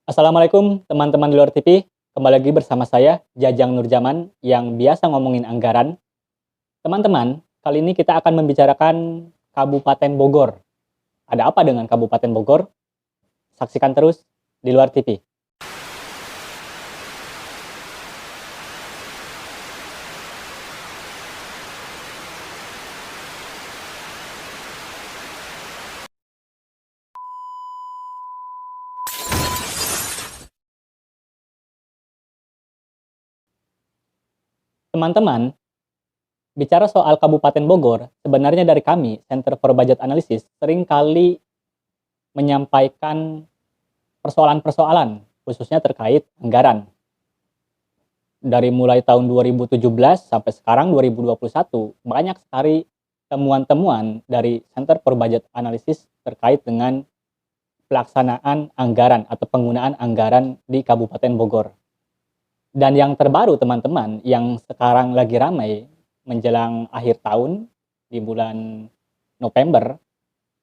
Assalamualaikum teman-teman di luar TV, kembali lagi bersama saya Jajang Nurjaman yang biasa ngomongin anggaran. Teman-teman, kali ini kita akan membicarakan Kabupaten Bogor. Ada apa dengan Kabupaten Bogor? Saksikan terus di luar TV. Teman-teman, bicara soal Kabupaten Bogor, sebenarnya dari kami, Center for Budget Analysis, sering kali menyampaikan persoalan-persoalan, khususnya terkait anggaran. Dari mulai tahun 2017 sampai sekarang 2021, banyak sekali temuan-temuan dari Center for Budget Analysis terkait dengan pelaksanaan anggaran atau penggunaan anggaran di Kabupaten Bogor. Dan yang terbaru teman-teman, yang sekarang lagi ramai menjelang akhir tahun di bulan November,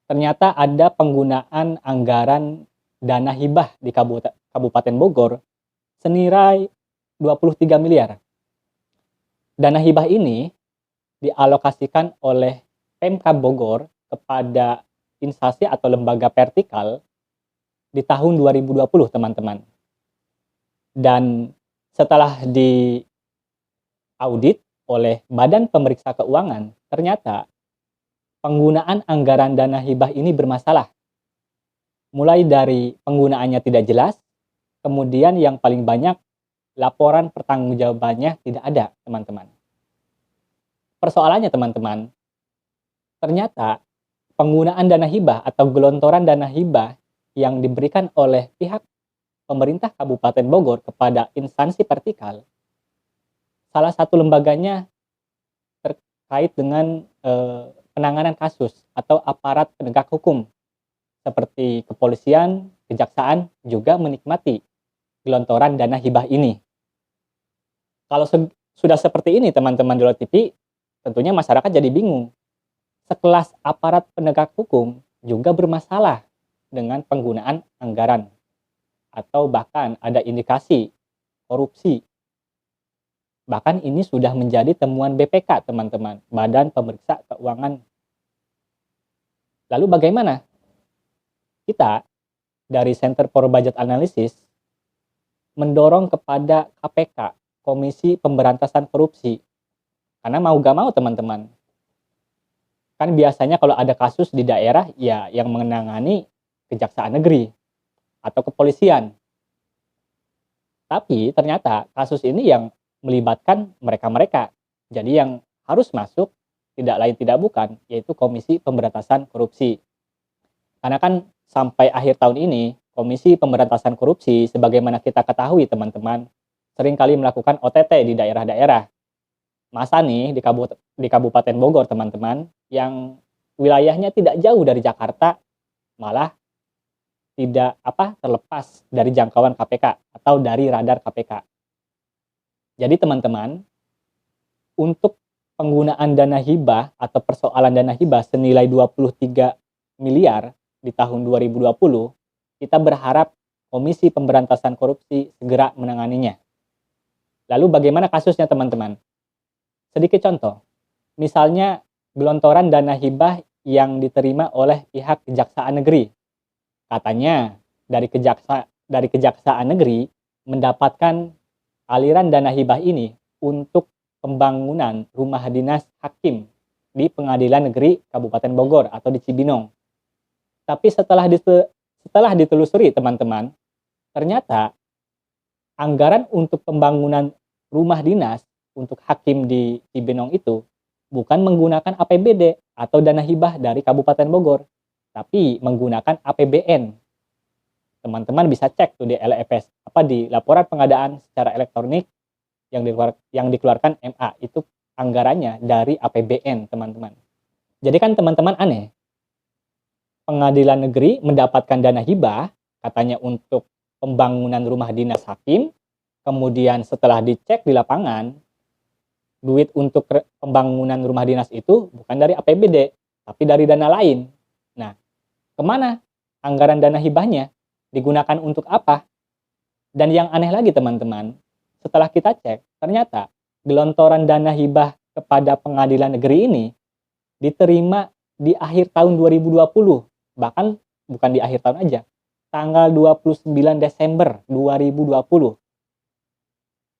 ternyata ada penggunaan anggaran dana hibah di Kabupaten Bogor senilai 23 miliar. Dana hibah ini dialokasikan oleh Pemkab Bogor kepada instansi atau lembaga vertikal di tahun 2020, teman-teman. Dan setelah diaudit oleh Badan Pemeriksa Keuangan, ternyata penggunaan anggaran dana hibah ini bermasalah. Mulai dari penggunaannya tidak jelas, kemudian yang paling banyak, laporan pertanggungjawabannya tidak ada, teman-teman. Persoalannya, teman-teman, ternyata penggunaan dana hibah atau gelontoran dana hibah yang diberikan oleh pihak pemerintah Kabupaten Bogor kepada instansi vertikal, salah satu lembaganya terkait dengan penanganan kasus atau aparat penegak hukum seperti kepolisian, kejaksaan juga menikmati gelontoran dana hibah ini. Kalau sudah seperti ini teman-teman di luar TV, tentunya masyarakat jadi bingung. Sekelas aparat penegak hukum juga bermasalah dengan penggunaan anggaran, atau bahkan ada indikasi korupsi. Bahkan ini sudah menjadi temuan BPK, teman-teman, Badan Pemeriksa Keuangan. Lalu bagaimana? Kita dari Center for Budget Analysis mendorong kepada KPK, Komisi Pemberantasan Korupsi. Karena mau gak mau, teman-teman, kan biasanya kalau ada kasus di daerah, ya yang menangani Kejaksaan Negeri atau kepolisian. Tapi ternyata kasus ini yang melibatkan mereka-mereka. Jadi yang harus masuk tidak lain tidak bukan, yaitu Komisi Pemberantasan Korupsi. Karena kan sampai akhir tahun ini, Komisi Pemberantasan Korupsi, sebagaimana kita ketahui teman-teman, seringkali melakukan OTT di daerah-daerah. Masa nih di Kabupaten Bogor, teman-teman, yang wilayahnya tidak jauh dari Jakarta, malah tidak terlepas dari jangkauan KPK atau dari radar KPK. Jadi teman-teman, untuk penggunaan dana hibah atau persoalan dana hibah senilai 23 miliar di tahun 2020, kita berharap Komisi Pemberantasan Korupsi segera menanganinya. Lalu bagaimana kasusnya, teman-teman? Sedikit contoh. Misalnya gelontoran dana hibah yang diterima oleh pihak Kejaksaan Negeri. Katanya dari Kejaksaan Negeri mendapatkan aliran dana hibah ini untuk pembangunan rumah dinas hakim di Pengadilan Negeri Kabupaten Bogor atau di Cibinong. Tapi setelah ditelusuri, teman-teman, ternyata anggaran untuk pembangunan rumah dinas untuk hakim di Cibinong itu bukan menggunakan APBD atau dana hibah dari Kabupaten Bogor, tapi menggunakan APBN. Teman-teman bisa cek tuh di LPS, di laporan pengadaan secara elektronik yang dikeluarkan MA, itu anggarannya dari APBN, teman-teman. Jadi kan teman-teman aneh, Pengadilan Negeri mendapatkan dana hibah katanya untuk pembangunan rumah dinas hakim, kemudian setelah dicek di lapangan, duit untuk pembangunan rumah dinas itu bukan dari APBD, tapi dari dana lain. Nah, kemana anggaran dana hibahnya? Digunakan untuk apa? Dan yang aneh lagi teman-teman, setelah kita cek, ternyata gelontoran dana hibah kepada pengadilan negeri ini diterima di akhir tahun 2020. Bahkan bukan di akhir tahun aja, tanggal 29 Desember 2020.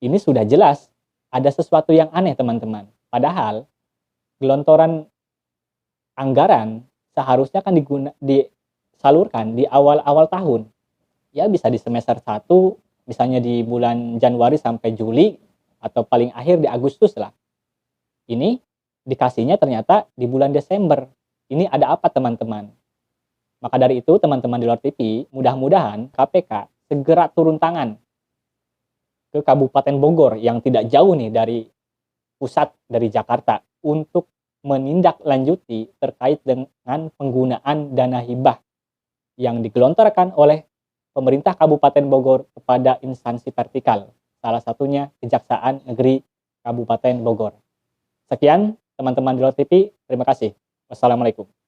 Ini sudah jelas ada sesuatu yang aneh teman-teman. Padahal gelontoran anggaran seharusnya kan disalurkan di awal-awal tahun. Ya bisa di semester 1, misalnya di bulan Januari sampai Juli, atau paling akhir di Agustus lah. Ini dikasihnya ternyata di bulan Desember. Ini ada apa teman-teman? Maka dari itu teman-teman di luar TV, mudah-mudahan KPK segera turun tangan ke Kabupaten Bogor yang tidak jauh nih dari pusat dari Jakarta untuk menindaklanjuti terkait dengan penggunaan dana hibah yang digelontorkan oleh pemerintah Kabupaten Bogor kepada instansi vertikal, salah satunya Kejaksaan Negeri Kabupaten Bogor. Sekian teman-teman di luar TV, terima kasih. Wassalamualaikum.